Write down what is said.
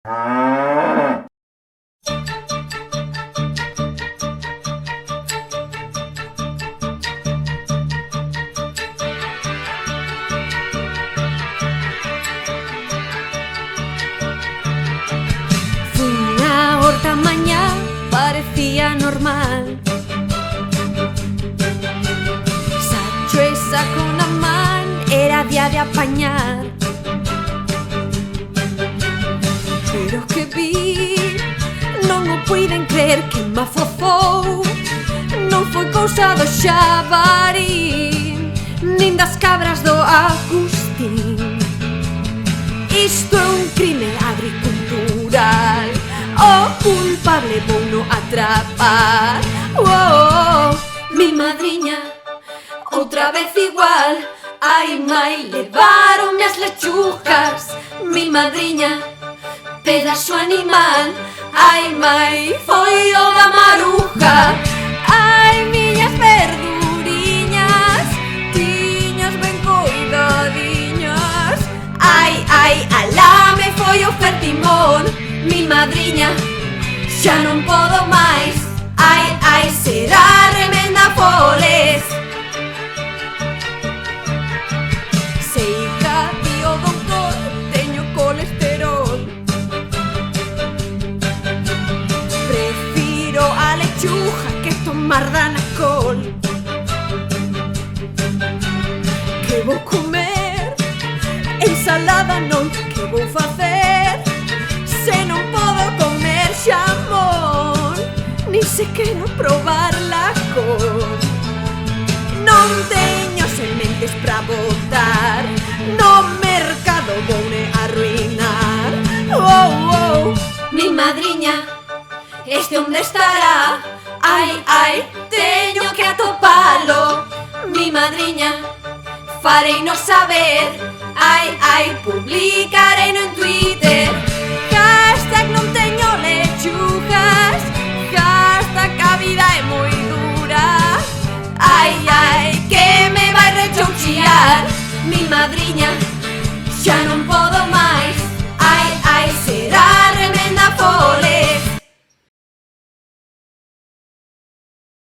Una horta mañá parecía normal. Sacho e saco na man, era día de apañar. Pero que vi, non o puiden crer que me afofou. Non foi cousa do xabarín, nin das cabras do Agustín. Isto é un crime agricultural, o culpable vou no atrapar. Mi madriña, outra vez igual. Ai, mai, levaronme as lechugas. Mi madriña, pedazo animal. Ai, mai, foi o da maruja. Ai, miñas verduriñas, tiñas ben coidadiñas. Ai, ai, alá me foi o fertimón. Mi madriña, xa non podo máis. Ai, ai, será remenda foles. Sei que tío doutor, teño colesterol. Prefiro a lechuga que tomar danacol. Que vou comer? Ensalada non, que vou facer? Se non podo comer xamón, nin sequera probar la col. Non teño sementes pra botar, no mercado voune arruinar. Mi madriña, este onde estará? Ai, ai, teño que atopalo. Mi madriña, farei no saber. Ai, ai, publicarei no en Twitter. Hashtag non teño lechugas. Hashtag a vida é moi dura. Ai, ai, que me vai rechouchear. Mi madriña, xa non podo máis.